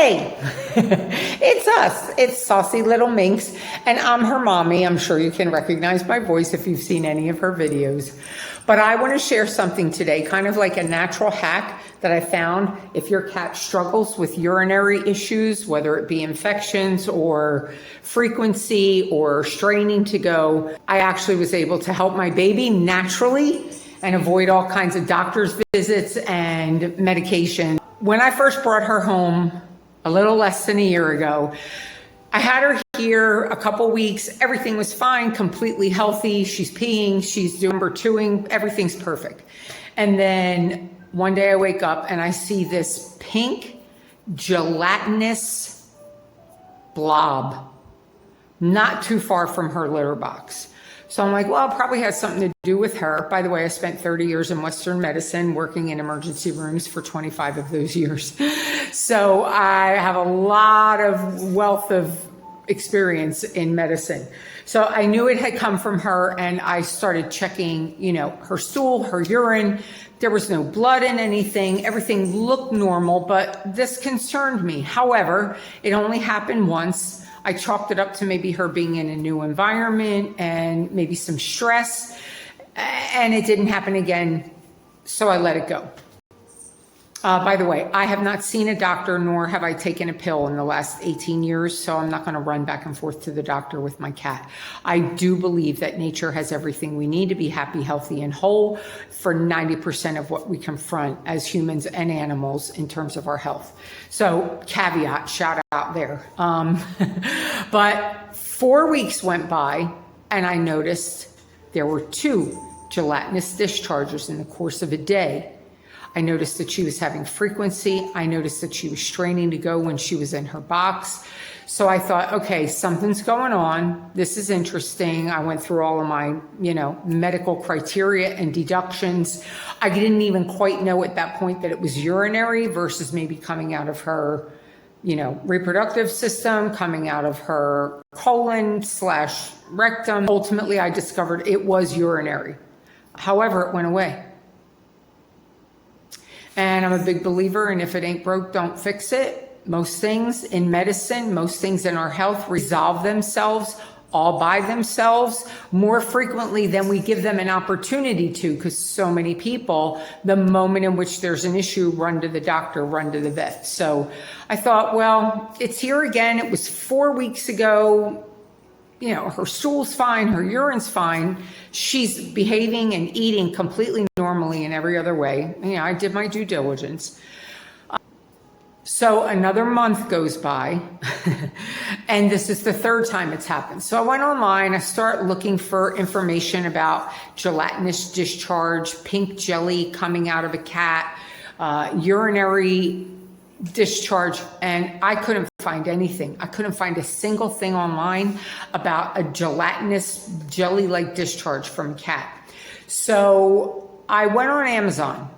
Hey, it's us. It's Saucy Little Minx, and I'm her mommy. I'm sure you can recognize my voice if you've seen any of her videos. But I want to share something today, kind of like a natural hack that I found. If your cat struggles with urinary issues, whether it be infections or frequency or straining to go, I actually was able to help my baby naturally and avoid all kinds of doctor's visits and medication. When I first brought her home a little less than a year ago, I had her here a couple weeks. Everything was fine, completely healthy. She's peeing, she's doing number twoing, everything's perfect. And then one day I wake up and I see this pink gelatinous blob not too far from her litter box. So I'm like, well, it probably has something to do with her. By the way, I spent 30 years in Western medicine, working in emergency rooms for 25 of those years. So I have a lot of wealth of experience in medicine. So I knew it had come from her, and I started checking, her stool, her urine. There was no blood in anything. Everything looked normal, but this concerned me. However, it only happened once. I chalked it up to maybe her being in a new environment and maybe some stress, and it didn't happen again, so I let it go. By the way, I have not seen a doctor, nor have I taken a pill in the last 18 years, so I'm not going to run back and forth to the doctor with my cat. I do believe that nature has everything we need to be happy, healthy, and whole for 90% of what we confront as humans and animals in terms of our health. So caveat, shout out there. But 4 weeks went by, and I noticed there were 2 gelatinous discharges in the course of a day. I noticed that she was having frequency. I noticed that she was straining to go when she was in her box. So I thought, okay, something's going on. This is interesting. I went through all of my, medical criteria and deductions. I didn't even quite know at that point that it was urinary versus maybe coming out of her, reproductive system, coming out of her colon/rectum. Ultimately, I discovered it was urinary. However, it went away. And I'm a big believer in if it ain't broke, don't fix it. Most things in medicine, most things in our health resolve themselves all by themselves more frequently than we give them an opportunity to, because so many people, the moment in which there's an issue, run to the doctor, run to the vet. So I thought, well, it's here again. It was 4 weeks ago. Her stool's fine, her urine's fine. She's behaving and eating completely normally in every other way. I did my due diligence. So another month goes by, and this is the 3rd time it's happened. So I went online, I start looking for information about gelatinous discharge, pink jelly coming out of a cat, urinary discharge, and I couldn't find anything. I couldn't find a single thing online about a gelatinous jelly-like discharge from a cat. So I went on Amazon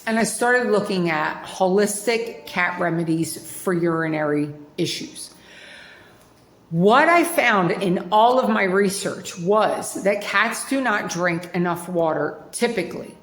and I started looking at holistic cat remedies for urinary issues. What I found in all of my research was that cats do not drink enough water typically.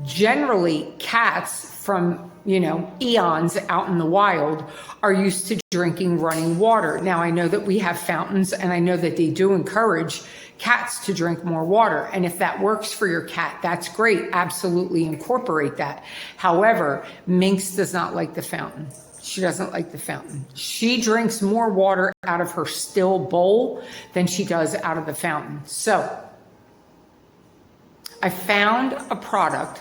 Generally, cats from eons out in the wild are used to drinking running water. Now, I know that we have fountains, and I know that they do encourage cats to drink more water. And if that works for your cat, that's great. Absolutely incorporate that. However, Minx does not like the fountain. She doesn't like the fountain. She drinks more water out of her still bowl than she does out of the fountain. So I found a product,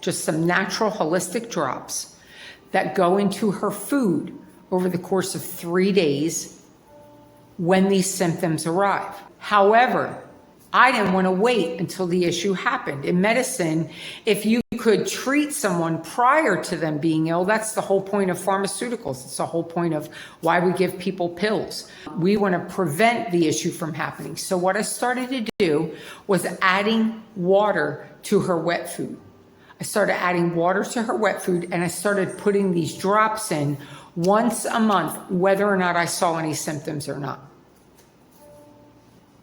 just some natural holistic drops that go into her food over the course of 3 days when these symptoms arrive. However, I didn't want to wait until the issue happened. In medicine, if you could treat someone prior to them being ill, that's the whole point of pharmaceuticals. It's the whole point of why we give people pills. We want to prevent the issue from happening. So what I started to do was adding water to her wet food. I started adding water to her wet food, and I started putting these drops in once a month, whether or not I saw any symptoms or not.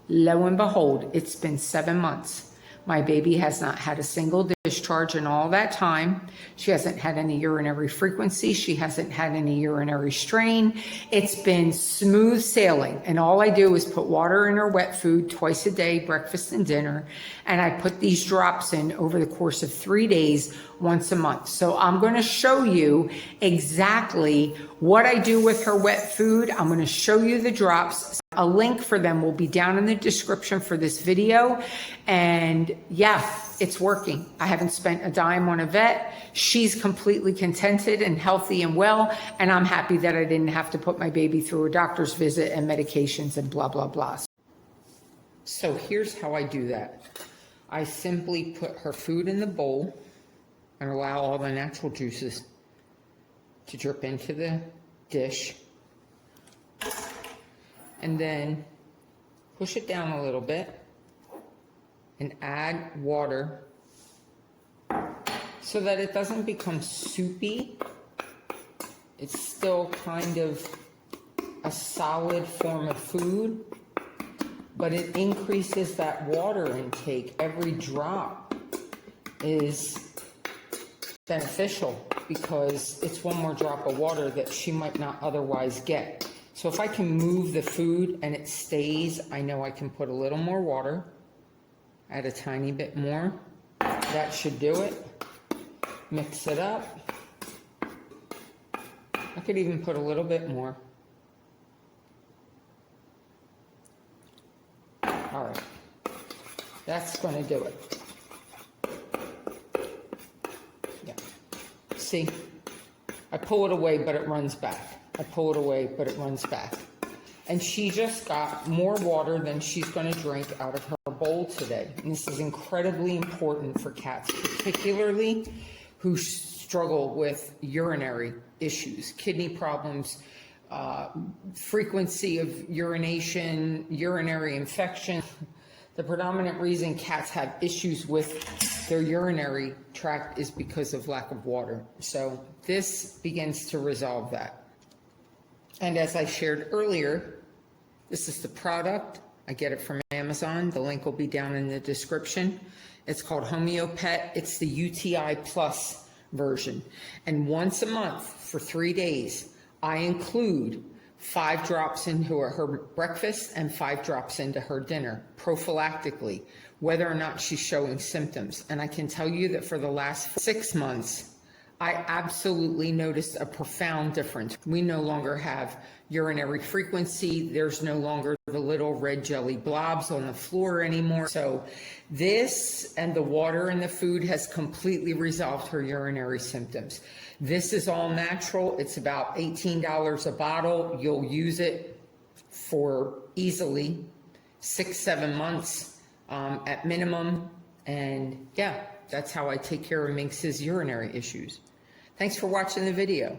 Lo and behold, it's been 7 months. My baby has not had a single discharge in all that time. She hasn't had any urinary frequency. She hasn't had any urinary strain. It's been smooth sailing. And all I do is put water in her wet food twice a day, breakfast and dinner. And I put these drops in over the course of 3 days, once a month. So I'm going to show you exactly what I do with her wet food. I'm going to show you the drops. A link for them will be down in the description for this video. And yeah, it's working. I haven't spent a dime on a vet. She's completely contented and healthy and well. And I'm happy that I didn't have to put my baby through a doctor's visit and medications and blah, blah, blah. So here's how I do that. I simply put her food in the bowl and allow all the natural juices to drip into the dish. And then push it down a little bit and add water so that it doesn't become soupy. It's still kind of a solid form of food, but it increases that water intake. Every drop is beneficial because it's one more drop of water that she might not otherwise get. So if I can move the food and it stays, I know I can put a little more water, add a tiny bit more. That should do it. Mix it up. I could even put a little bit more. All right, that's going to do it. Yeah. See, I pull it away, but it runs back. I pull it away, but it runs back. And she just got more water than she's going to drink out of her bowl today. And this is incredibly important for cats, particularly who struggle with urinary issues, kidney problems, frequency of urination, urinary infection. The predominant reason cats have issues with their urinary tract is because of lack of water. So this begins to resolve that. And as I shared earlier, this is the product. I get it from Amazon. The link will be down in the description. It's called HomeoPet. It's the UTI Plus version. And once a month for 3 days, I include 5 drops into her breakfast and 5 drops into her dinner, prophylactically, whether or not she's showing symptoms. And I can tell you that for the last 6 months, I absolutely noticed a profound difference. We no longer have urinary frequency. There's no longer the little red jelly blobs on the floor anymore. So this and the water in the food has completely resolved her urinary symptoms. This is all natural. It's about $18 a bottle. You'll use it for easily 6-7 months at minimum. And yeah, that's how I take care of Minx's urinary issues. Thanks for watching the video.